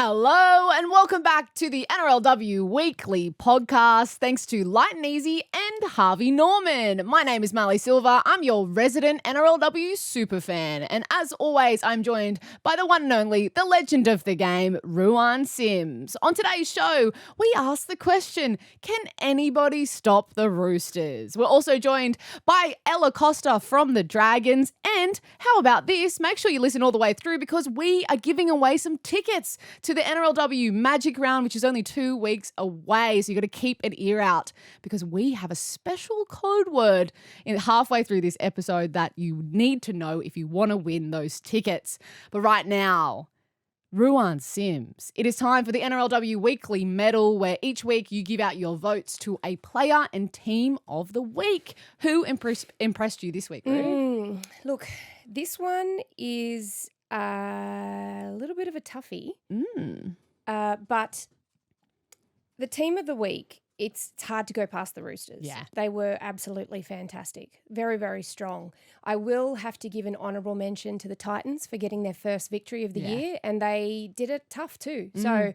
Hello and welcome back to the NRLW Weekly podcast. Thanks to Lite and Easy and Harvey Norman. My name is Marlee Silva. I'm your resident NRLW superfan. And as always, I'm joined by the one and only, the legend of the game, Ruan Sims. On today's show, we ask the question, can anybody stop the Roosters? We're also joined by Ella Koster from the Dragons. And how about this? Make sure you listen all the way through because we are giving away some tickets to the NRLW Magic Round, which is only 2 weeks away. So you've got to keep an ear out because we have a special code word halfway through this episode that you need to know if you want to win those tickets. But right now, Ruan Sims, it is time for the NRLW Weekly Medal, where each week you give out your votes to a player and team of the week. Who impressed you this week, Ru? Look, this one is a little bit of a toughie, but the team of the week, it's hard to go past the Roosters. Yeah. They were absolutely fantastic. Very, very strong. I will have to give an honourable mention to the Titans for getting their first victory of the year, and they did it tough too. So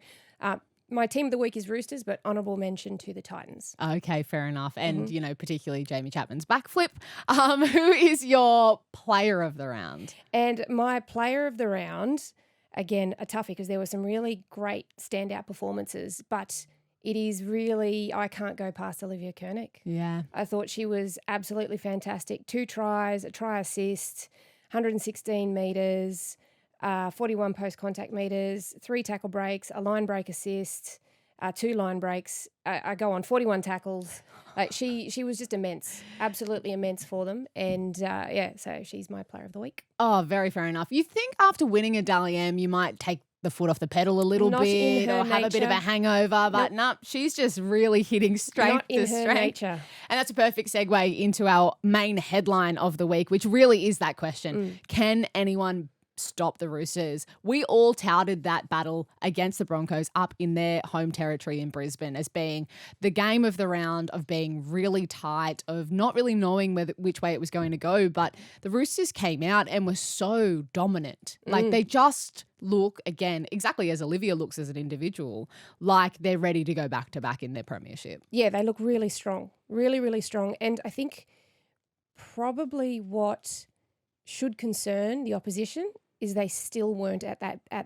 my team of the week is Roosters, but honourable mention to the Titans. Okay, fair enough. And, you know, particularly Jamie Chapman's backflip. Who is your player of the round? And my player of the round, again, a toughie because there were some really great standout performances, but it is really, I can't go past Olivia Koenig. Yeah. I thought she was absolutely fantastic. 2 tries, a try assist, 116 metres, 41 post-contact metres, 3 tackle breaks, a line break assist, 2 line breaks. I go on, 41 tackles. She was just immense, absolutely immense for them. And, so she's my player of the week. Oh, very fair enough. You think after winning a Dally M, you might take the foot off the pedal a little bit or have a bit of a hangover, but no, she's just really hitting strength to strength. Nature. And that's a perfect segue into our main headline of the week, which really is that question. Can anyone stop the Roosters? We all touted that battle against the Broncos up in their home territory in Brisbane as being the game of the round, of being really tight, of not really knowing which way it was going to go. But the Roosters came out and were so dominant. Like they just look, again, exactly as Olivia looks as an individual, like they're ready to go back to back in their premiership. Yeah, they look really strong, really, really strong. And I think probably what should concern the opposition is they still weren't at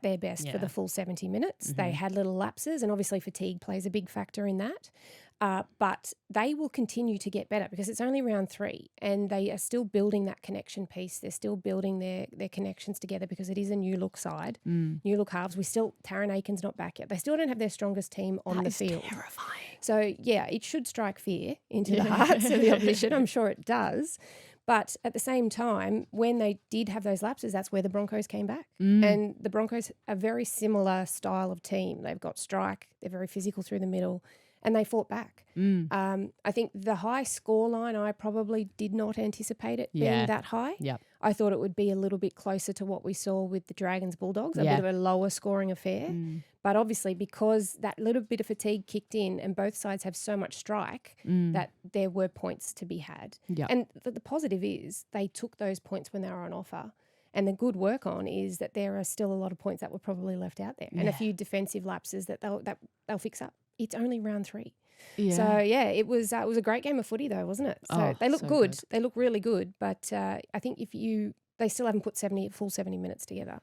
their best for the full 70 minutes. They had little lapses, and obviously fatigue plays a big factor in that. But they will continue to get better because it's only round 3 and they are still building that connection piece. They're still building their connections together because it is a new look side, new look halves. Taran Aken's not back yet. They still don't have their strongest team on the field. Terrifying. So, yeah, it should strike fear into the hearts of the opposition. I'm sure it does. But at the same time, when they did have those lapses, that's where the Broncos came back. And the Broncos are a very similar style of team. They've got strike, they're very physical through the middle, and they fought back. I think the high score line, I probably did not anticipate it being that high. Yep. I thought it would be a little bit closer to what we saw with the Dragons Bulldogs, a bit of a lower scoring affair. But obviously because that little bit of fatigue kicked in and both sides have so much strike that there were points to be had. Yep. And the positive is they took those points when they were on offer. And the good work on is that there are still a lot of points that were probably left out there and a few defensive lapses that they'll fix up. It's only round 3. Yeah. So, it was a great game of footy though, wasn't it? So they look good. They look really good. But I think they still haven't put full 70 minutes together.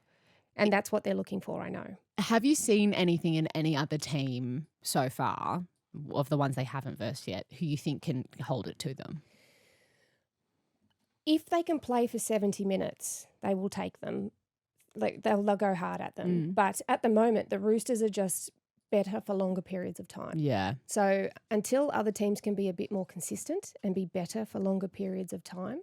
And that's what they're looking for, I know. Have you seen anything in any other team so far, of the ones they haven't versed yet, who you think can hold it to them? If they can play for 70 minutes, they will take them. Like they'll go hard at them. But at the moment, the Roosters are just better for longer periods of time. Yeah. So until other teams can be a bit more consistent and be better for longer periods of time,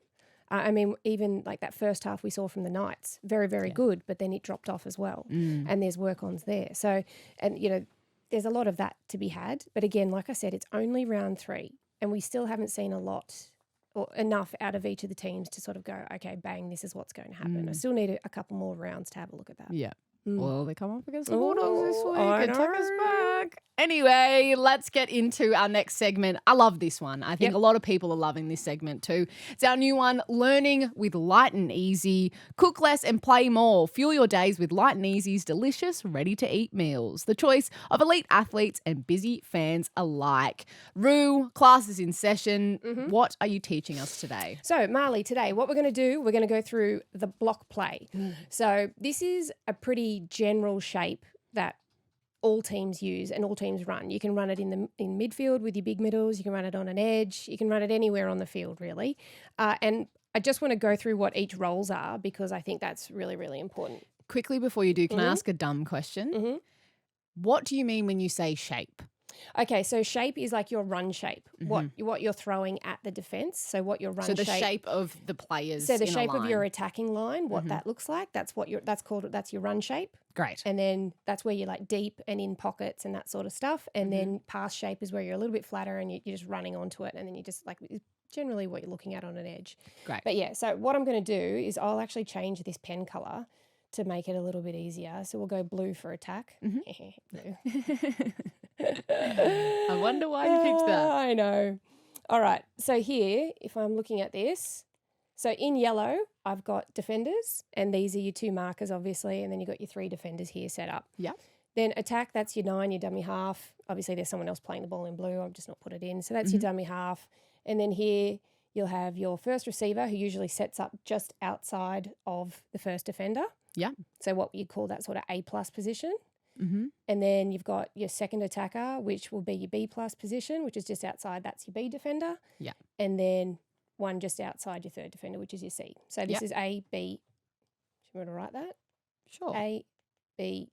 even like that first half we saw from the Knights, very, very good, but then it dropped off as well. And there's work-ons there. So, there's a lot of that to be had. But again, like I said, it's only round 3 and we still haven't seen a lot or enough out of each of the teams to sort of go, okay, bang, this is what's going to happen. I still need a couple more rounds to have a look at that. Yeah. Well, they come up against the Bulldogs this week I and took us know. back. Anyway, let's get into our next segment. I love this one. I think a lot of people are loving this segment too. It's our new one, Learning with Light and Easy. Cook less and play more. Fuel your days with Light and Easy's delicious, ready-to-eat meals. The choice of elite athletes and busy fans alike. Rue, class is in session. What are you teaching us today? So, Marlee, today what we're going to do, we're going to go through the block play. So this is a pretty general shape that all teams use and all teams run. You can run it in midfield with your big middles. You can run it on an edge. You can run it anywhere on the field, really. And I just want to go through what each roles are because I think that's really, really important. Quickly before you do, can I ask a dumb question? What do you mean when you say shape? Okay, so shape is like your run shape, what you're throwing at the defence. So what your run shape. So the shape of the players. So the in shape a line. of your attacking line, what that looks like, that's your run shape. Great. And then that's where you're like deep and in pockets and that sort of stuff. And then pass shape is where you're a little bit flatter and you're just running onto it, and then you just like generally what you're looking at on an edge. Great. But yeah, so what I'm going to do is I'll actually change this pen colour to make it a little bit easier. So we'll go blue for attack. Blue. I wonder why you picked that. I know. All right. So here, if I'm looking at this, so in yellow, I've got defenders, and these are your two markers, obviously, and then you've got your three defenders here set up. Yeah. Then attack, that's your 9, your dummy half. Obviously, there's someone else playing the ball in blue. I've just not put it in. So that's your dummy half. And then here, you'll have your first receiver who usually sets up just outside of the first defender. Yeah. So what you'd call that sort of A+ position. Mm-hmm. And then you've got your second attacker, which will be your B+ position, which is just outside. That's your B defender. Yeah. And then one just outside your third defender, which is your C. So this is A, B. Do you want to write that? Sure. A, B,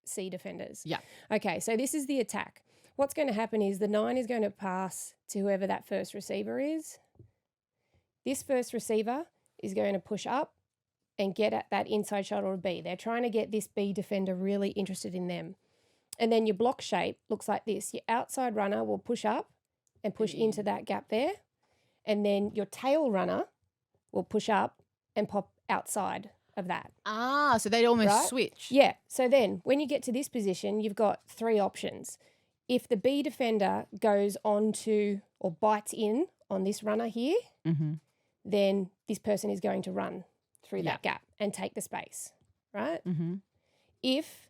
C defenders. Yeah. Okay, so this is the attack. What's going to happen is the 9 is going to pass to whoever that first receiver is. This first receiver is going to push up and get at that inside shoulder of B. They're trying to get this B defender really interested in them. And then your block shape looks like this. Your outside runner will push up and push into that gap there. And then your tail runner will push up and pop outside of that. Ah, so they'd almost switch. Yeah. So then when you get to this position, you've got 3 options. If the B defender goes on to or bites in on this runner here, then this person is going to run through that gap and take the space, right? If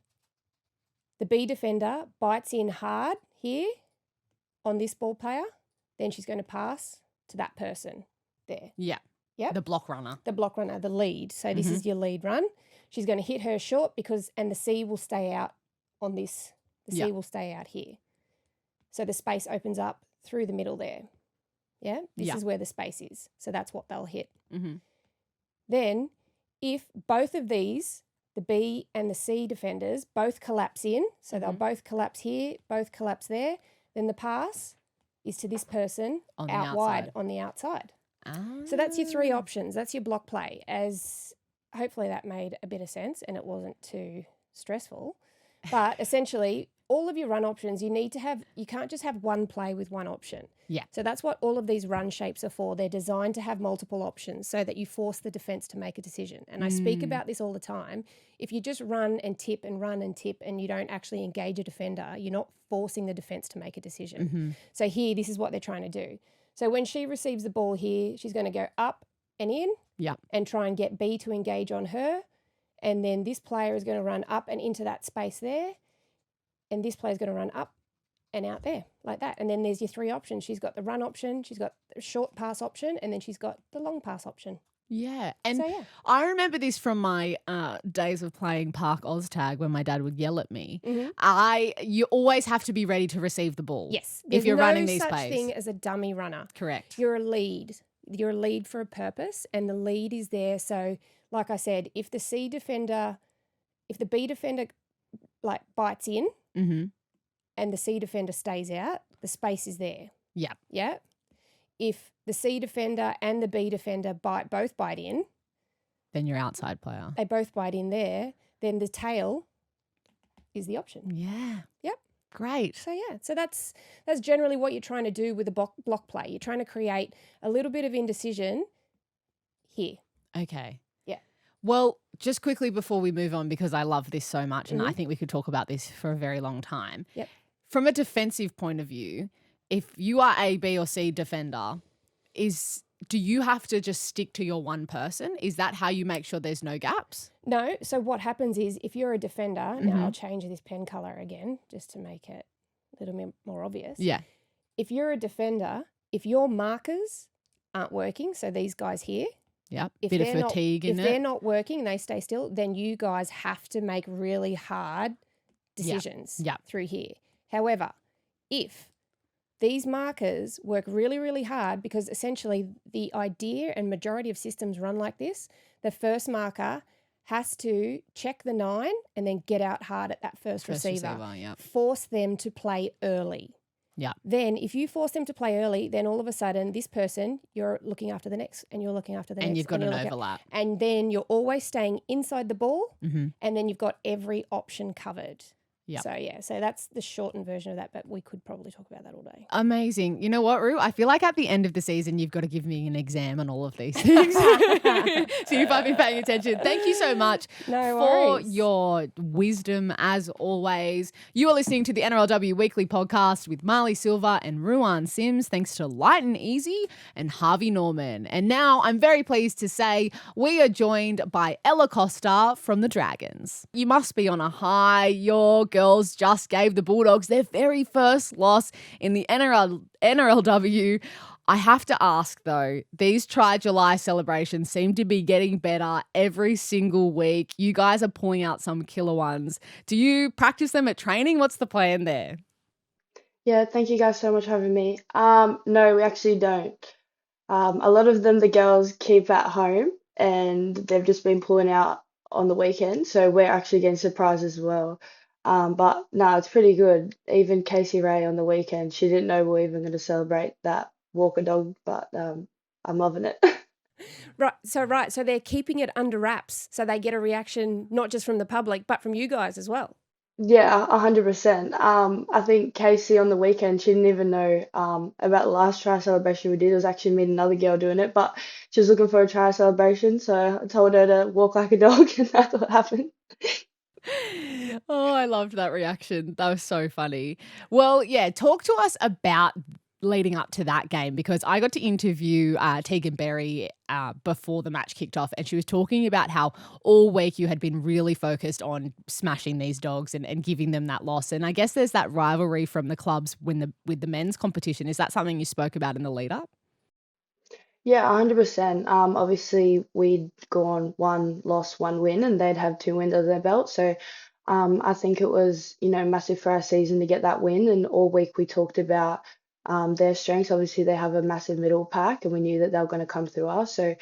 the B defender bites in hard here on this ball player, then she's going to pass to that person there. Yeah. Yep. The block runner. The block runner, the lead. So this is your lead run. She's going to hit her short and the C will stay out on this. The C will stay out here. So the space opens up through the middle there. Yeah? This is where the space is. So that's what they'll hit. Then if both of these, the B and the C defenders, both collapse in, so they'll both collapse here, both collapse there, then the pass is to this person out wide on the outside. So that's your 3 options. That's your block play. As hopefully that made a bit of sense and it wasn't too stressful. But essentially, all of your run options, you can't just have one play with one option. Yeah. So that's what all of these run shapes are for. They're designed to have multiple options so that you force the defence to make a decision. And I speak about this all the time. If you just run and tip and you don't actually engage a defender, you're not forcing the defence to make a decision. So here, this is what they're trying to do. So when she receives the ball here, she's going to go up and in and try and get B to engage on her. And then this player is going to run up and into that space there. And this player is going to run up and out there like that. And then there's your 3 options. She's got the run option, she's got the short pass option, and then she's got the long pass option. Yeah. And I remember this from my days of playing Park Oztag when my dad would yell at me. You always have to be ready to receive the ball. Yes. If you're running these There's no plays. such thing as a dummy runner. Correct. You're a lead. You're a lead for a purpose, and the lead is there. So like I said, if the B defender like bites in and the C defender stays out, the space is there. Yeah. Yeah. If the C defender and the B defender both bite in, then your outside player. They both bite in there, then the tail is the option. Yeah. Yep. Great. So that's generally what you're trying to do with a block play. You're trying to create a little bit of indecision here. Okay. Yeah. Well, just quickly before we move on, because I love this so much and I Mm-hmm. think we could talk about this for a very long time. Yep. From a defensive point of view, if you are a B or C defender, do you have to just stick to your one person? Is that how you make sure there's no gaps? No. So what happens is if you're a defender, Mm-hmm. now I'll change this pen colour again just to make it a little bit more obvious. Yeah. If you're a defender, if your markers aren't working, so these guys here, Yeah. if Bit of they're fatigue not, in if it. they're not working and they stay still, then you guys have to make really hard decisions Yeah. through here. However, if these markers work really, really hard, because essentially the idea and majority of systems run like this, the first marker has to check the 9 and then get out hard at that first receiver. Yeah. Force them to play early. Yeah. Then if you force them to play early, then all of a sudden this person, you're looking after the next and you're looking after the next. And you've got an overlap. And then you're always staying inside the ball, Mm-hmm. and then you've got every option covered. Yep. So that's the shortened version of that, but we could probably talk about that all day. Amazing. You know what, Roo? I feel like at the end of the season, you've got to give me an exam on all of these things. So if I've been paying attention. Thank you so much for your wisdom, as always. You are listening to the NRLW Weekly podcast with Marlee Silva and Ruan Sims, thanks to Lite and Easy and Harvey Norman. And now I'm very pleased to say we are joined by Ella Koster from the Dragons. You must be on a high. Your girls just gave the Bulldogs their very first loss in the NRLW. I have to ask though, these Try July celebrations seem to be getting better every single week. You guys are pulling out some killer ones. Do you practice them at training? What's the plan there? Yeah, thank you guys so much for having me. No, we actually don't. A lot of them, the girls keep at home and they've just been pulling out on the weekend, so we're actually getting surprised as well. But no, it's pretty good. Even Casey Ray on the weekend, she didn't know we were even going to celebrate that Walker dog, but I'm loving it. Right. So they're keeping it under wraps, so they get a reaction not just from the public, but from you guys as well. Yeah, 100%. I think Casey on the weekend, she didn't even know about the last try celebration we did. It was actually me and another girl doing it, but she was looking for a try celebration, so I told her to walk like a dog, and that's what happened. Oh, I loved that reaction. That was so funny. Well, yeah, talk to us about leading up to that game, because I got to interview Tegan Berry before the match kicked off, and she was talking about how all week you had been really focused on smashing these dogs and giving them that loss. And I guess there's that rivalry from the clubs with the men's competition. Is that something you spoke about in the lead up? Yeah, 100%. Obviously we'd gone 1 loss, 1 win, and they'd have 2 wins under their belt. So I think it was, massive for our season to get that win. And all week we talked about their strengths. Obviously they have a massive middle pack, and we knew that they were going to come through us. So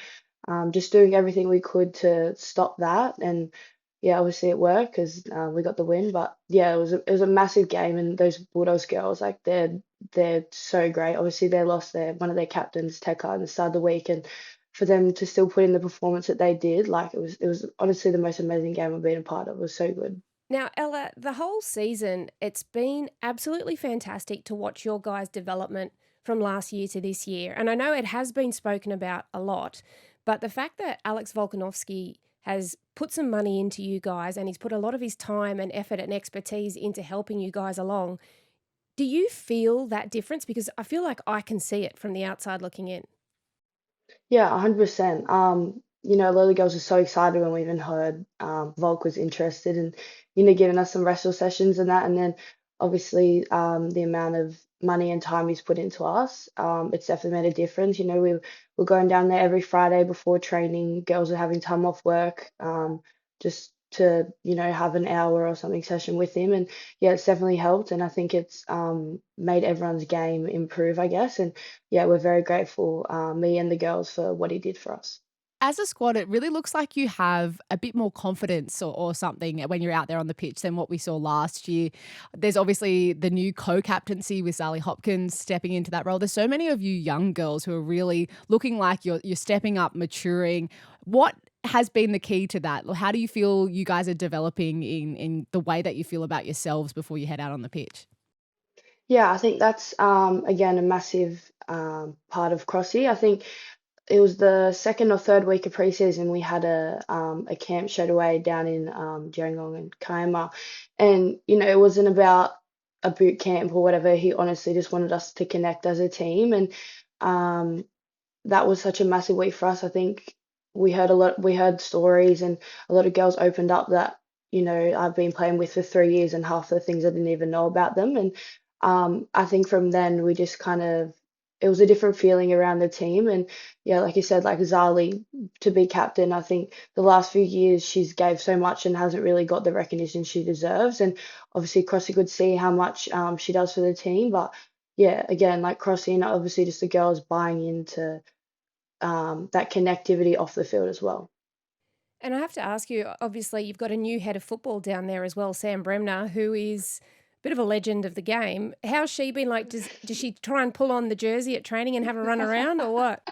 just doing everything we could to stop that. And yeah, obviously it worked because we got the win. But yeah, it was a massive game, and those Bulldogs girls, like they're so great. Obviously they lost one of their captains, Tekka, at the start of the week, and for them to still put in the performance that they did, like it was honestly the most amazing game I've been a part of. It was so good. Now, Ella, the whole season, it's been absolutely fantastic to watch your guys' development from last year to this year. And I know it has been spoken about a lot, but the fact that Alex Volkanovski has put some money into you guys, and he's put a lot of his time and effort and expertise into helping you guys along, do you feel that difference? Because I feel like I can see it from the outside looking in. Yeah, 100%. A lot of the girls were so excited when we even heard Volk was interested and, giving us some wrestle sessions and that. And then obviously the amount of money and time he's put into us, it's definitely made a difference. We were going down there every Friday before training. Girls were having time off work just to, have an hour or something session with him. And yeah, it's definitely helped. And I think it's made everyone's game improve, I guess. And yeah, we're very grateful, me and the girls, for what he did for us. As a squad, it really looks like you have a bit more confidence or something when you're out there on the pitch than what we saw last year. There's obviously the new co-captaincy with Sally Hopkins stepping into that role. There's so many of you young girls who are really looking like you're stepping up, maturing. What has been the key to that? How do you feel you guys are developing in the way that you feel about yourselves before you head out on the pitch? Yeah, I think that's again a massive part of Crossy. I think it was the second or third week of preseason. We had a camp straight away down in Gerringong and Kiama, and it wasn't about a boot camp or whatever. He honestly just wanted us to connect as a team, and um, that was such a massive week for us. I think we heard stories, and a lot of girls opened up that I've been playing with for 3 years, and half the things I didn't even know about them. And I think from then we just kind of it was a different feeling around the team. And yeah, like you said, like Zali to be captain, I think the last few years she's gave so much and hasn't really got the recognition she deserves. And obviously Crossy could see how much she does for the team, but yeah, again, like Crossy and obviously just the girls buying into that connectivity off the field as well. And I have to ask you, obviously, you've got a new head of football down there as well, Sam Bremner, who is a bit of a legend of the game. How's she been like? Does she try and pull on the jersey at training and have a run around or what?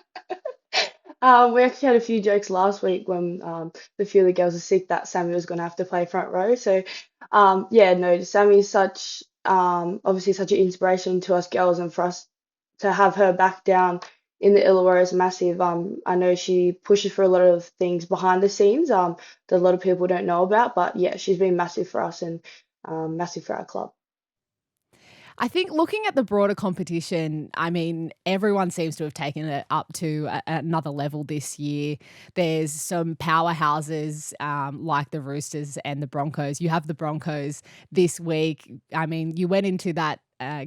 We actually had a few jokes last week when the few of the girls were sick that Sammy was going to have to play front row. So, yeah, no, Sammy is obviously such an inspiration to us girls, and for us to have her back down in the Illawarra is massive. I know she pushes for a lot of things behind the scenes that a lot of people don't know about, but yeah, she's been massive for us and massive for our club. I think looking at the broader competition, I mean, everyone seems to have taken it up to another level this year. There's some powerhouses like the Roosters and the Broncos. You have the Broncos this week. I mean, you went into that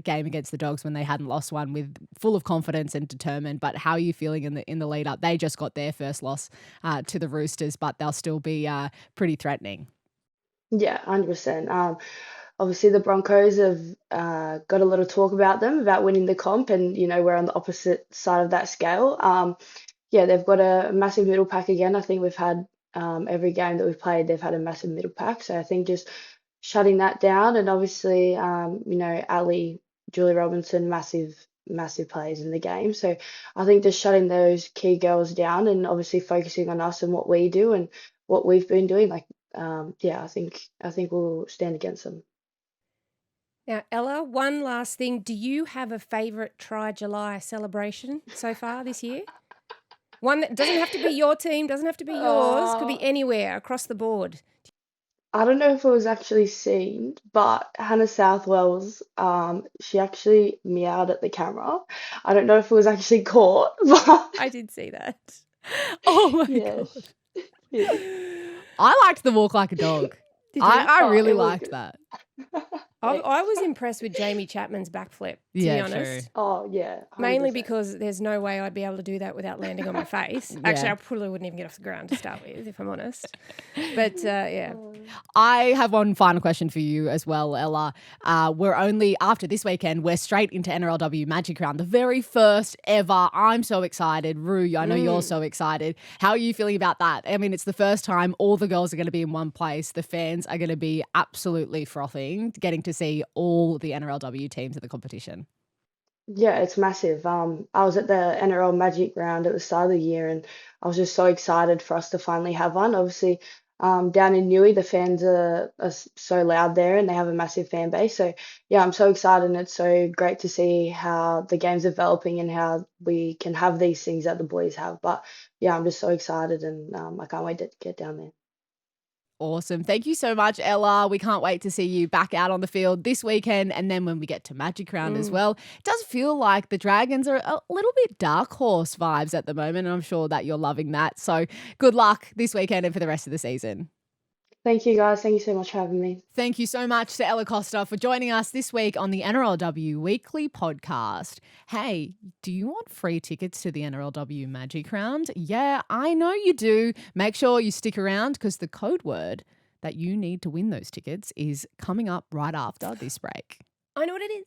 game against the Dogs when they hadn't lost one with full of confidence and determined. But how are you feeling in the lead up? They just got their first loss to the Roosters, but they'll still be pretty threatening. Yeah, 100%. Obviously, the Broncos have got a lot of talk about them, about winning the comp, and we're on the opposite side of that scale. Yeah, they've got a massive middle pack again. I think we've had every game that we've played, they've had a massive middle pack. So I think just shutting that down, and obviously, Ali, Julie Robinson, massive players in the game. So I think just shutting those key girls down, and obviously focusing on us and what we do and what we've been doing. Yeah, I think we'll stand against them. Now, Ella, one last thing. Do you have a favourite Try July celebration so far this year? One that doesn't have to be your team, doesn't have to be yours, could be anywhere across the board. I don't know if it was actually seen, but Hannah Southwell's, she actually meowed at the camera. I don't know if it was actually caught, but I did see that. Oh my yeah. God. Yeah. I liked the walk like a dog. Did you? I really it was liked good. that. I was impressed with Jamie Chapman's backflip, to be Yeah, honest. true. Oh, yeah. Mainly 100%. because there's no way I'd be able to do that without landing on my face. Actually, I probably wouldn't even get off the ground to start with, if I'm honest. But, yeah. I have one final question for you as well, Ella. We're only, after this weekend, we're straight into NRLW Magic Round, the very first ever. I'm so excited. Roo, I know you're so excited. How are you feeling about that? I mean, it's the first time all the girls are going to be in one place. The fans are going to be absolutely frothing, getting to see all the NRLW teams at the competition. Yeah, it's massive. I was at the NRL Magic Round at the start of the year, and I was just so excited for us to finally have one. Obviously, down in Newey, the fans are so loud there, and they have a massive fan base. So yeah, I'm so excited, and it's so great to see how the game's developing and how we can have these things that the boys have. But yeah, I'm just so excited, and I can't wait to get down there. Awesome. Thank you so much, Ella. We can't wait to see you back out on the field this weekend. And then when we get to Magic Round as well, it does feel like the Dragons are a little bit dark horse vibes at the moment. And I'm sure that you're loving that. So good luck this weekend and for the rest of the season. Thank you, guys. Thank you so much for having me. Thank you so much to Ella Koster for joining us this week on the NRLW Weekly podcast. Hey, do you want free tickets to the NRLW Magic Round? Yeah, I know you do. Make sure you stick around because the code word that you need to win those tickets is coming up right after this break. I know what it is.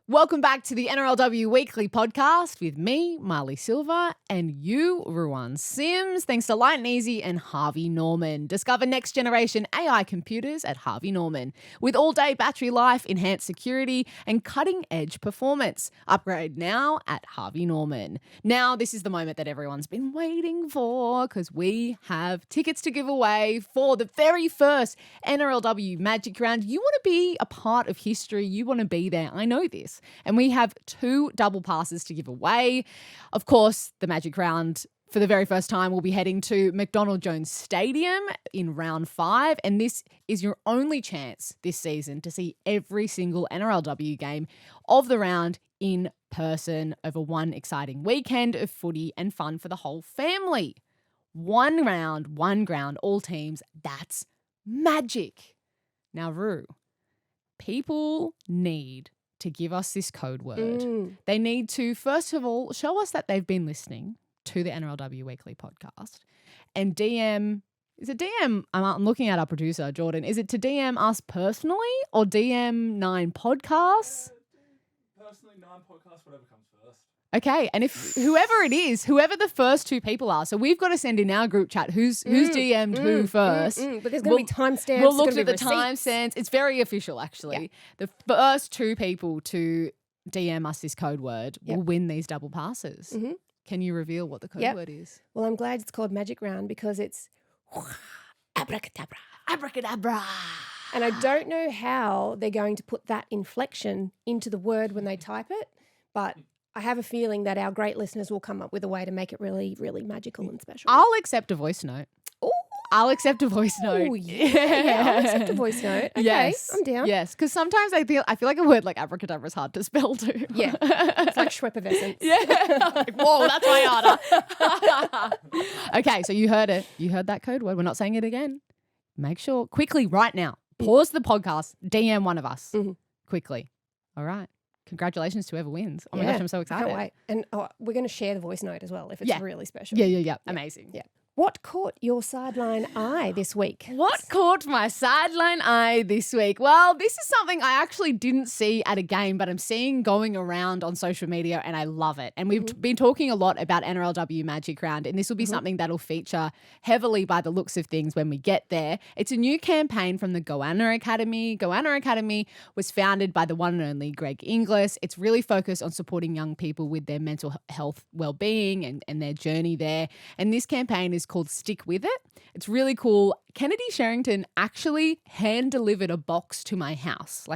Welcome back to the NRLW Weekly podcast with me, Marlee Silva, and you, Ruan Sims. Thanks to Lite and Harvey Norman. Discover next generation AI computers at Harvey Norman with all-day battery life, enhanced security, and cutting-edge performance. Upgrade now at Harvey Norman. Now, this is the moment that everyone's been waiting for because we have tickets to give away for the very first NRLW Magic Round. You want to be a part of history. You want to be there. I know this. us. And we have 2 double passes to give away. Of course, the Magic Round, for the very first time, we'll be heading to McDonald Jones Stadium in round 5. And this is your only chance this season to see every single NRLW game of the round in person over one exciting weekend of footy and fun for the whole family. 1 round, 1 ground, all teams. That's magic. Now, Roo, people need to give us this code word. They need to, first of all, show us that they've been listening to the NRLW Weekly podcast and DM. Is it DM? I'm looking at our producer, Jordan. Is it to DM us personally or DM 9 podcasts? Personally, 9 podcasts, whatever comes first. Okay, and if whoever it is, whoever the first 2 people are, so we've got to send in our group chat who's DM'd who first. But there's going to be timestamps. We'll look at the timestamps. It's very official, actually. Yeah. The first 2 people to DM us this code word will win these double passes. Mm-hmm. Can you reveal what the code word is? Well, I'm glad it's called Magic Round because it's abracadabra. Abracadabra. And I don't know how they're going to put that inflection into the word when they type it, but I have a feeling that our great listeners will come up with a way to make it really, really magical and special. I'll accept a voice note. Ooh. I'll accept a voice note. Oh, yeah. I'll accept a voice note. Okay, yes. I'm down. Yes, because sometimes I feel like a word like abracadabra is hard to spell too. Yeah, it's like Schweppervescence. Yeah. Like, whoa, that's way harder. Okay, so you heard it. You heard that code word. We're not saying it again. Make sure, quickly, right now, pause the podcast, DM one of us. Quickly. All right. Congratulations to whoever wins. Oh my gosh, I'm so excited. I can't wait. And we're going to share the voice note as well if it's really special. Yeah. Amazing. Yeah. What caught your sideline eye this week? What caught my sideline eye this week? Well, this is something I actually didn't see at a game, but I'm seeing going around on social media and I love it. And we've been talking a lot about NRLW Magic Round, and this will be something that'll feature heavily by the looks of things when we get there. It's a new campaign from the Goanna Academy. Goanna Academy was founded by the one and only Greg Inglis. It's really focused on supporting young people with their mental health well-being and their journey there. And this campaign is called Stick With It. It's really cool. Kennedy Sherrington actually hand-delivered a box to my house.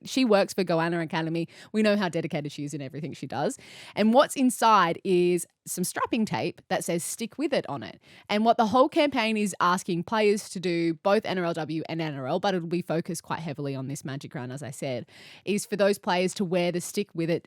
She works for Goanna Academy. We know how dedicated she is in everything she does. And what's inside is some strapping tape that says Stick With It on it. And what the whole campaign is asking players to do, both NRLW and NRL, but it'll be focused quite heavily on this Magic Round, as I said, is for those players to wear the Stick With It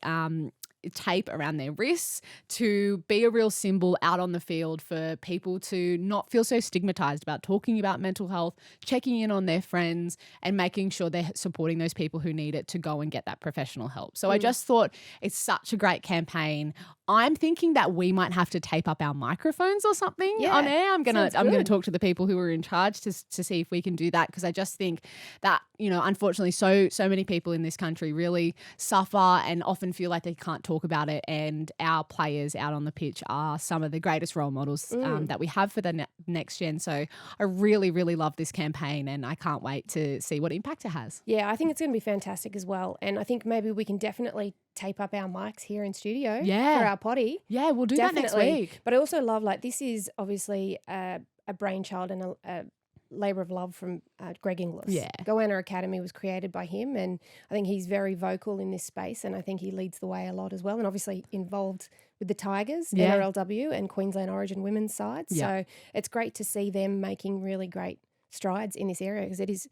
tape around their wrists to be a real symbol out on the field for people to not feel so stigmatized about talking about mental health, checking in on their friends and making sure they're supporting those people who need it to go and get that professional help. So I just thought it's such a great campaign. I'm thinking that we might have to tape up our microphones or something on air. I'm gonna talk to the people who are in charge to see if we can do that, because I just think that, unfortunately so many people in this country really suffer and often feel like they can't talk about it, and our players out on the pitch are some of the greatest role models that we have for the next gen. So I really, really love this campaign and I can't wait to see what impact it has. Yeah, I think it's going to be fantastic as well. And I think maybe we can definitely tape up our mics here in studio for our potty. Yeah, we'll do that next week. But I also love, this is obviously a brainchild and a labour of love from Greg Inglis. Yeah. Goanna Academy was created by him, and I think he's very vocal in this space, and I think he leads the way a lot as well, and obviously involved with the Tigers, NRLW and Queensland Origin women's sides. So it's great to see them making really great strides in this area, because it is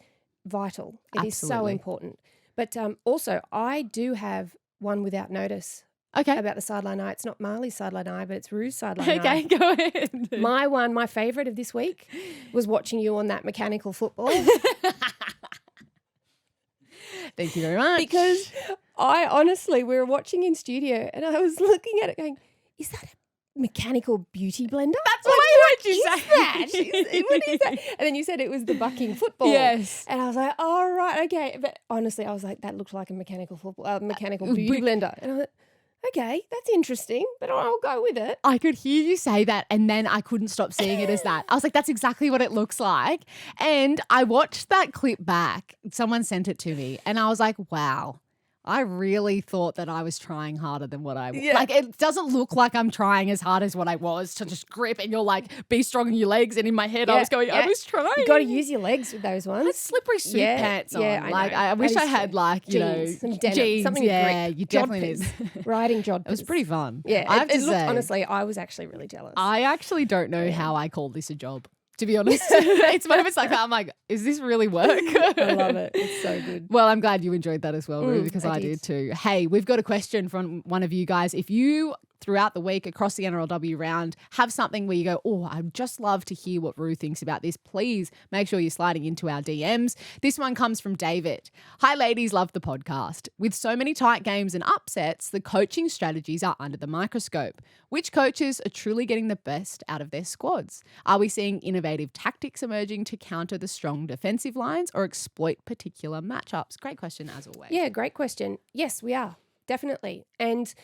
vital. It is so important. But also, I do have one without notice about the sideline eye. It's not Marlee's sideline eye, but it's Rue's sideline eye. Okay, go ahead. My favourite of this week was watching you on that mechanical football. Thank you very much. Because we were watching in studio and I was looking at it going, is that a mechanical beauty blender? That's what I heard you say. What is that? And then you said it was the bucking football. Yes. And I was like, oh, right, okay. But honestly, I was like, that looked like a mechanical beauty blender. And I was like, okay, that's interesting, but I'll go with it. I could hear you say that, and then I couldn't stop seeing it as that. I was like, that's exactly what it looks like. And I watched that clip back. Someone sent it to me, and I was like, wow, I really thought that I was trying harder than what I was. Yeah. Like, it doesn't look like I'm trying as hard as what I was to just grip and you're like, be strong in your legs. And in my head, I was going, I was trying. You got to use your legs with those ones. I had slippery suit pants on. I wish I had jeans, some denim, jeans. something Yeah, grip. you definitely need. Riding jodhpurs. It was pretty fun. Yeah, I have to say, honestly, I was actually really jealous. I actually don't know how I call this a job. To be honest, it's moments like that. I'm like, is this really work? I love it. It's so good. Well, I'm glad you enjoyed that as well, Rue, because I did too. Hey, we've got a question from one of you guys. If you, throughout the week across the NRLW round, have something where you go, oh, I'd just love to hear what Rue thinks about this, please make sure you're sliding into our DMs. This one comes from David. Hi, ladies, love the podcast. With so many tight games and upsets, the coaching strategies are under the microscope. Which coaches are truly getting the best out of their squads? Are we seeing innovative tactics emerging to counter the strong defensive lines or exploit particular matchups? Great question, as always. Yeah, great question. Yes, we are, definitely. And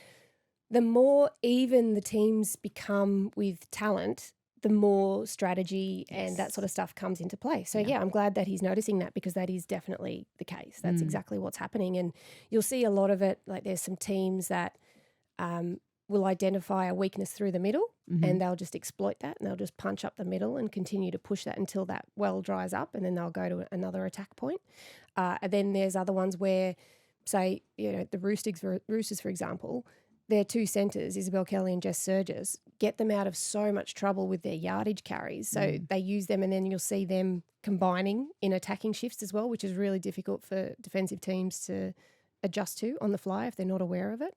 the more even the teams become with talent, the more strategy and that sort of stuff comes into play. So, yeah, I'm glad that he's noticing that because that is definitely the case. That's exactly what's happening. And you'll see a lot of it, like there's some teams that will identify a weakness through the middle and they'll just exploit that and they'll just punch up the middle and continue to push that until that well dries up and then they'll go to another attack point. And then there's other ones where, say, the Roosters, for example, their two centres, Isabel Kelly and Jess Surges, get them out of so much trouble with their yardage carries. So they use them and then you'll see them combining in attacking shifts as well, which is really difficult for defensive teams to adjust to on the fly if they're not aware of it.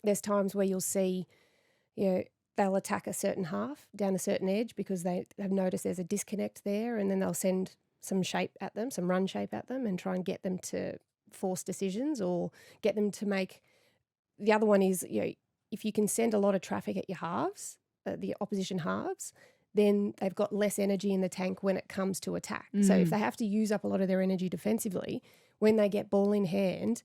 There's times where you'll see, they'll attack a certain half down a certain edge because they have noticed there's a disconnect there and then they'll send some shape at them, some run shape at them and try and get them to force decisions or get them to make. The other one is, if you can send a lot of traffic at your halves, the opposition halves, then they've got less energy in the tank when it comes to attack. So if they have to use up a lot of their energy defensively, when they get ball in hand,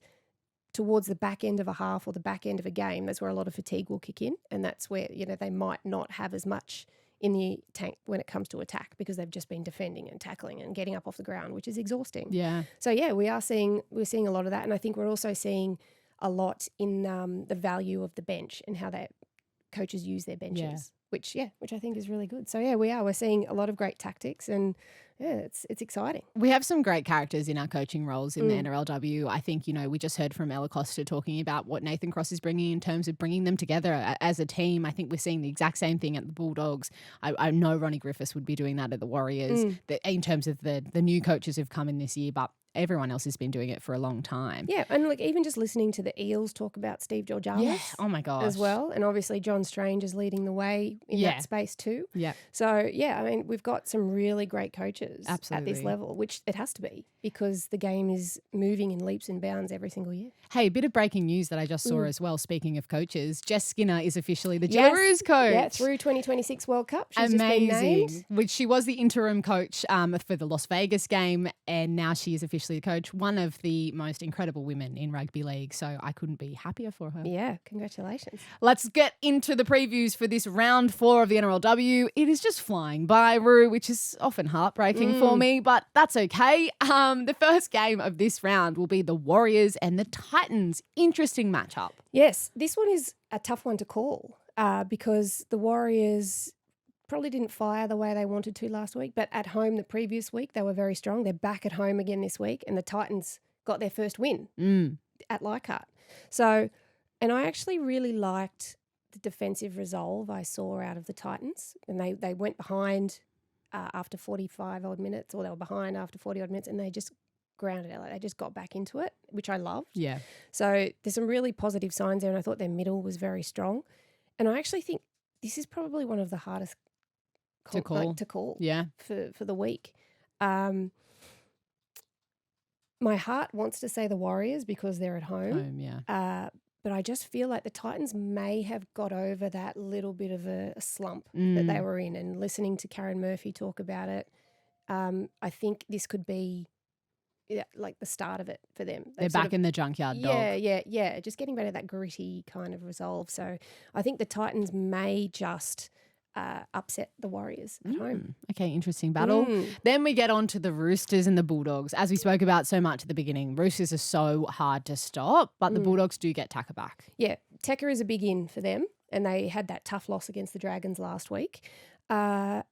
towards the back end of a half or the back end of a game, that's where a lot of fatigue will kick in. And that's where, they might not have as much in the tank when it comes to attack because they've just been defending and tackling and getting up off the ground, which is exhausting. Yeah. So, yeah, we're seeing a lot of that. And I think we're also seeing a lot in the value of the bench and how that coaches use their benches, which I think is really good. So, yeah, we're seeing a lot of great tactics and, yeah, it's exciting. We have some great characters in our coaching roles in the NRLW. I think, we just heard from Ella Koster talking about what Nathan Cross is bringing in terms of bringing them together as a team. I think we're seeing the exact same thing at the Bulldogs. I know Ronnie Griffiths would be doing that at the Warriors in terms of the new coaches who've come in this year, but everyone else has been doing it for a long time. Yeah, and even just listening to the Eels talk about Steve Georgalis oh my gosh, as well. And obviously John Strange is leading the way in that space too. Yeah. So, we've got some really great coaches at this level, which it has to be because the game is moving in leaps and bounds every single year. Hey, a bit of breaking news that I just saw as well, speaking of coaches. Jess Skinner is officially the Jillaroos coach. Yeah, through 2026 World Cup. She's amazing. Just been named. Which she was the interim coach for the Las Vegas game and now she is officially the coach. One of the most incredible women in rugby league, so I couldn't be happier for her. Yeah, congratulations. Let's get into the previews for this round 4 of the NRLW. It is just flying by, Rue, which is often heartbreaking for me, but that's okay. The first game of this round will be the Warriors and the Titans. Interesting matchup. Yes, this one is a tough one to call because the Warriors probably didn't fire the way they wanted to last week, but at home the previous week they were very strong. They're back at home again this week and the Titans got their first win at Lite. So, and I actually really liked the defensive resolve I saw out of the Titans, and they went behind after 45 odd minutes, or they were behind after 40 odd minutes, and they just grounded it. Like they just got back into it, which I loved. Yeah. So there's some really positive signs there, and I thought their middle was very strong. And I actually think this is probably one of the hardest to call. Yeah. For the week. My heart wants to say the Warriors because they're at home. But I just feel like the Titans may have got over that little bit of a slump that they were in. And listening to Karen Murphy talk about it, I think this could be like the start of it for them. They're back in the junkyard dog. Yeah. Just getting back to that gritty kind of resolve. So I think the Titans may just upset the Warriors at home. Okay, interesting battle. Then we get on to the Roosters and the Bulldogs. As we spoke about so much at the beginning, Roosters are so hard to stop, but the Bulldogs do get Tucker back. Yeah, Tucker is a big in for them, and they had that tough loss against the Dragons last week. I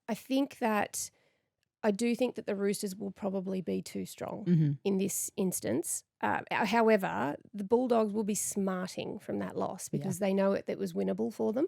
do think that the Roosters will probably be too strong in this instance. However, the Bulldogs will be smarting from that loss because they know it was winnable for them,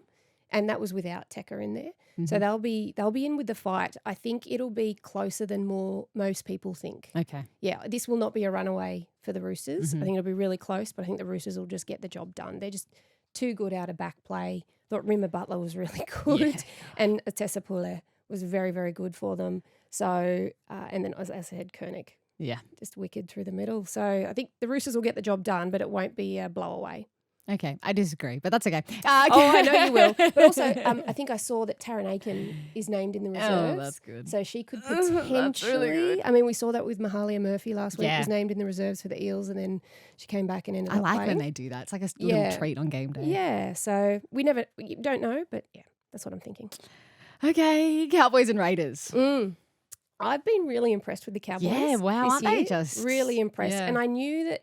and that was without Tucker in there. So they'll be in with the fight. I think it'll be closer than most people think. Okay. Yeah, this will not be a runaway for the Roosters. I think it'll be really close, but I think the Roosters will just get the job done. They're just too good out of back play. Thought Rimmer Butler was really good, and Atessa Pule was very, very good for them. So, and then as I said, Koenig. Yeah. Just wicked through the middle. So I think the Roosters will get the job done, but it won't be a blowaway. Okay, I disagree, but that's okay. I know you will. But also, I think I saw that Taran Aken is named in the reserves. Oh, that's good. So she could potentially. Really good. I mean, we saw that with Mahalia Murphy last week. Was named in the reserves for the Eels, and then she came back and ended up playing. when they do that. It's like a little treat on game day. Yeah. So we don't know, but yeah, that's what I'm thinking. Okay, Cowboys and Raiders. I've been really impressed with the Cowboys. Yeah, wow, this aren't year. they just really impressed? Yeah. And I knew that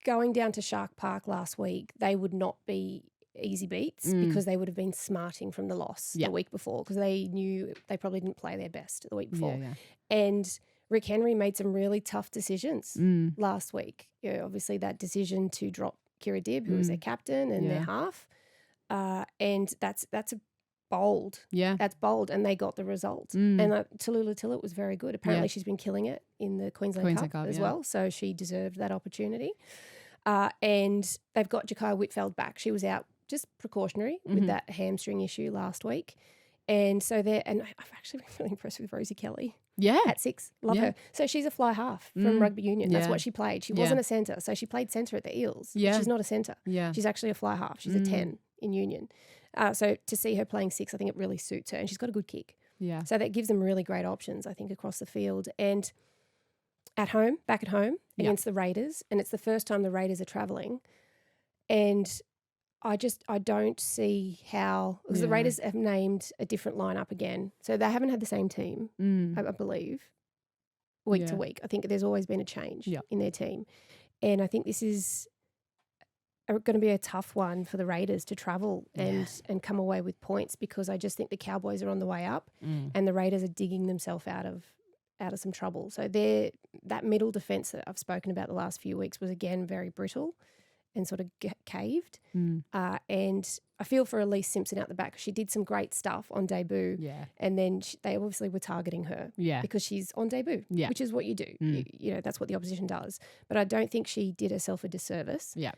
going down to Shark Park last week, they would not be easy beats because they would have been smarting from the loss the week before because they knew they probably didn't play their best the week before. Yeah. And Rick Henry made some really tough decisions last week. Obviously that decision to drop Kira Dibb, who was their captain and their half, and that's a bold. Yeah. That's bold, and they got the result. And Tallulah Tillett was very good. Apparently she's been killing it in the Queensland Cup as well, so she deserved that opportunity. And they've got Jakaya Whitfeld back. She was out just precautionary with that hamstring issue last week. And so and I've actually been really impressed with Rosie Kelly. Yeah. At 6. Love her. So she's a fly half from rugby union. That's what she played. She wasn't a centre. So she played centre at the Eels. Yeah. She's not a centre. Yeah. She's actually a fly half. She's a 10 in union. So to see her playing 6, I think it really suits her. And she's got a good kick. Yeah. So that gives them really great options, I think, across the field. And back at home against the Raiders. And it's the first time the Raiders are travelling. And I don't see how, because the Raiders have named a different lineup again. So they haven't had the same team, I believe, week to week. I think there's always been a change in their team. And I think this is going to be a tough one for the Raiders to travel and come away with points, because I just think the Cowboys are on the way up and the Raiders are digging themselves out of some trouble. So that middle defence that I've spoken about the last few weeks was again very brittle and sort of caved. And I feel for Elise Simpson out the back, because she did some great stuff on debut. Yeah. And then they obviously were targeting her because she's on debut, which is what you do. You know, that's what the opposition does. But I don't think she did herself a disservice. Yeah.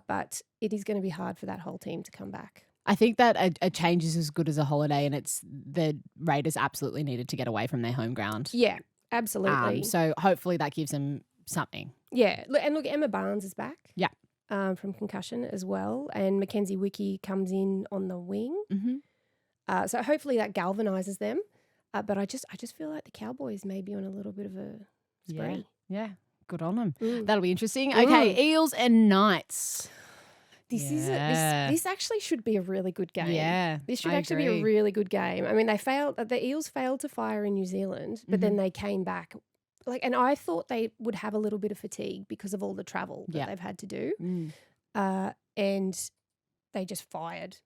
But it is going to be hard for that whole team to come back. I think that a change is as good as a holiday, and it's the Raiders absolutely needed to get away from their home ground. Yeah, absolutely. So hopefully that gives them something. Yeah. Look, Emma Barnes is back. Yeah. From concussion as well. And Mackenzie Wiki comes in on the wing. So hopefully that galvanises them. But I just feel like the Cowboys may be on a little bit of a spree. Yeah. Good on them. That'll be interesting. Okay, Eels and Knights. This actually should be a really good game. Yeah, this should actually be a really good game. I mean, the Eels failed to fire in New Zealand, but then they came back. And I thought they would have a little bit of fatigue because of all the travel that they've had to do, and they just fired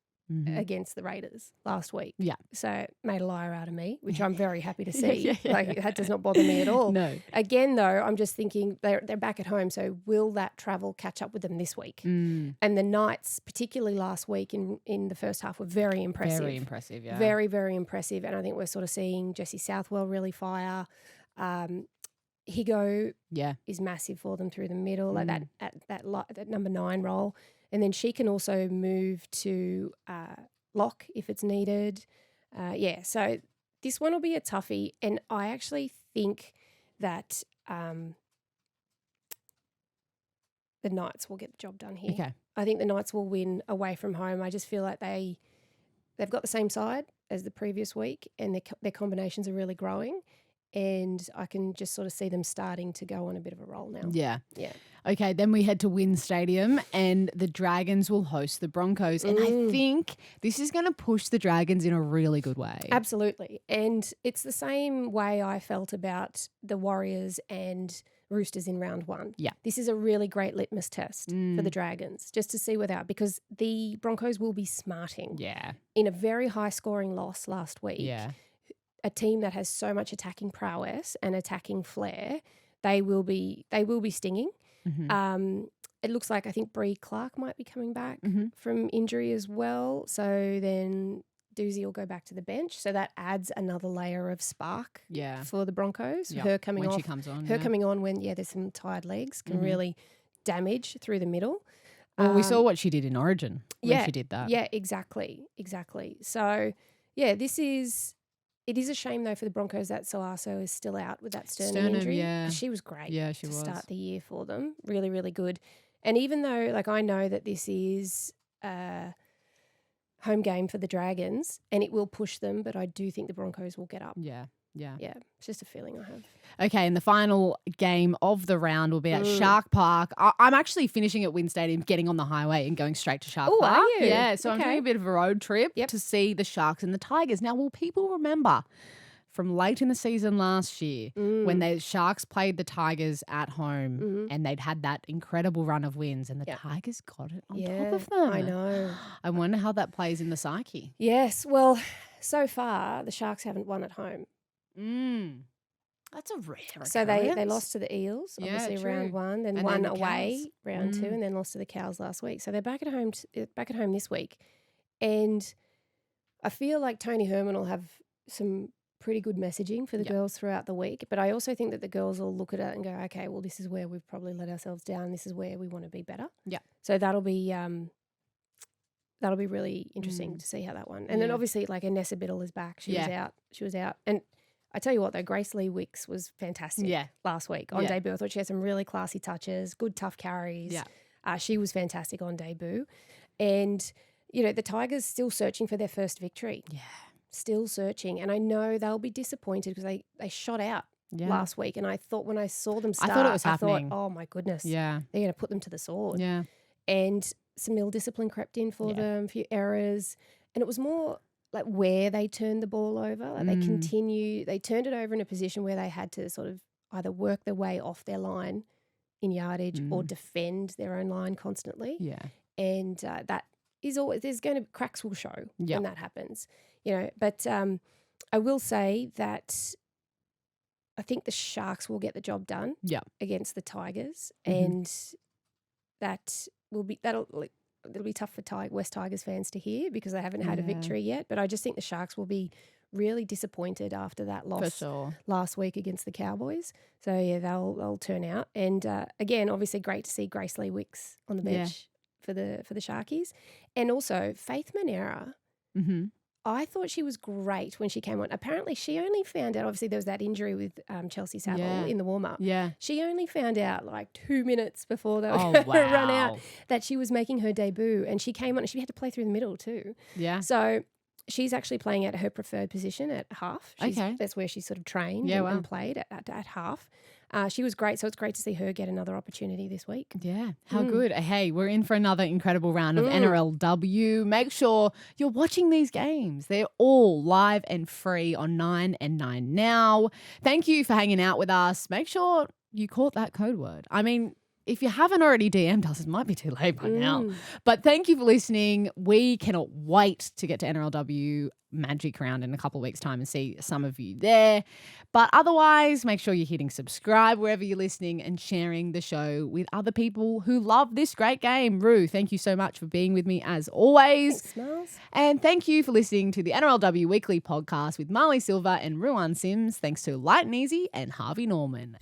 against the Raiders last week. Yeah, so it made a liar out of me, which I'm very happy to see. That does not bother me at all. No. Again, though, I'm just thinking they're back at home, so will that travel catch up with them this week? And the Knights, particularly last week in the first half, were very impressive. Very impressive, yeah. Very, very impressive. And I think we're sort of seeing Jessie Southwell really fire. Higo is massive for them through the middle, like that number 9 role. And then she can also move to lock if it's needed. So this one will be a toughie. And I actually think that the Knights will get the job done here. Okay. I think the Knights will win away from home. I just feel like they've got the same side as the previous week, and their combinations are really growing. and I can just sort of see them starting to go on a bit of a roll now. Yeah. Yeah. Okay, then we head to Wynn Stadium and the Dragons will host the Broncos. And I think this is going to push the Dragons in a really good way. Absolutely. And it's the same way I felt about the Warriors and Roosters in round 1. Yeah. This is a really great litmus test for the Dragons, just to see where they are, because the Broncos will be smarting. Yeah. In a very high-scoring loss last week, Yeah. a team that has so much attacking prowess and attacking flair, they will be stinging. Mm-hmm. It looks like I think Bree Clark might be coming back from injury as well. So then Doozy will go back to the bench. So that adds another layer of spark for the Broncos. Yeah. Her coming when off, she comes on. her coming on when there's some tired legs can really damage through the middle. Well, we saw what she did in Origin when she did that. Yeah, exactly. So yeah, it is a shame, though, for the Broncos that Soaso is still out with that sternum injury. Yeah. She was great to start the year for them. Really, really good. And even though, like, I know that this is a home game for the Dragons and it will push them, but I do think the Broncos will get up. Yeah. Yeah, it's just a feeling I have. Okay, and the final game of the round will be at Shark Park. I'm actually finishing at Wynn Stadium, getting on the highway and going straight to Shark Park. Are you? Yeah, so I'm Okay. doing a bit of a road trip to see the Sharks and the Tigers. Now, will people remember from late in the season last year when the Sharks played the Tigers at home and they'd had that incredible run of wins and the Tigers got it on top of them? I know. I wonder how that plays in the psyche. Yes, well, so far the Sharks haven't won at home. That's a rare So they lost to the Eels, obviously true. round 1, then And won then the away Cows. round 2, and then lost to the Cows last week. So they're back at home this week, and I feel like Tony Herman will have some pretty good messaging for the girls throughout the week. But I also think that the girls will look at it and go, okay, well, this is where we've probably let ourselves down. This is where we want to be better. Yeah. So that'll be really interesting to see how that one. And then obviously, like, Anessa Biddle is back. She was out. And I tell you what, though, Grace Lee Wicks was fantastic last week on debut. I thought she had some really classy touches, good tough carries. Yeah. She was fantastic on debut. And, you know, the Tigers still searching for their first victory. Yeah. Still searching. And I know they'll be disappointed because they shot out last week. And I thought when I saw them start, I thought it was happening. oh, my goodness. Yeah. They're going to put them to the sword. Yeah. And some ill discipline crept in for them, a few errors. And it was more like where they turned the ball over. Like they turned it over in a position where they had to sort of either work their way off their line in yardage or defend their own line constantly. Yeah. And that is always, cracks will show when that happens, you know. But I will say that I think the Sharks will get the job done against the Tigers, and it'll be tough for West Tigers fans to hear because they haven't had a victory yet. But I just think the Sharks will be really disappointed after that loss last week against the Cowboys. So yeah, they'll turn out. And again, obviously great to see Grace Lee Wicks on the bench for the Sharkies, and also Faith Manera. I thought she was great when she came on. Apparently, she only found out, obviously, there was that injury with Chelsea Saville in the warm-up. Yeah. She only found out like 2 minutes before they were going to run out that she was making her debut. And she came on and she had to play through the middle too. Yeah. So she's actually playing at her preferred position at half. That's where she sort of trained and played at half. She was great, so it's great to see her get another opportunity this week. Yeah, how good. Hey, we're in for another incredible round of NRLW. Make sure you're watching these games. They're all live and free on 9 and 9 Now. Thank you for hanging out with us. Make sure you caught that code word. I mean, if you haven't already DM'd us, it might be too late by now. But thank you for listening. We cannot wait to get to NRLW Magic Round in a couple of weeks' time and see some of you there. But otherwise, make sure you're hitting subscribe wherever you're listening and sharing the show with other people who love this great game. Rue, thank you so much for being with me as always. Thanks, Smells. And thank you for listening to the NRLW Weekly podcast with Marlee Silva and Ruan Sims. Thanks to Lite and Easy and Harvey Norman.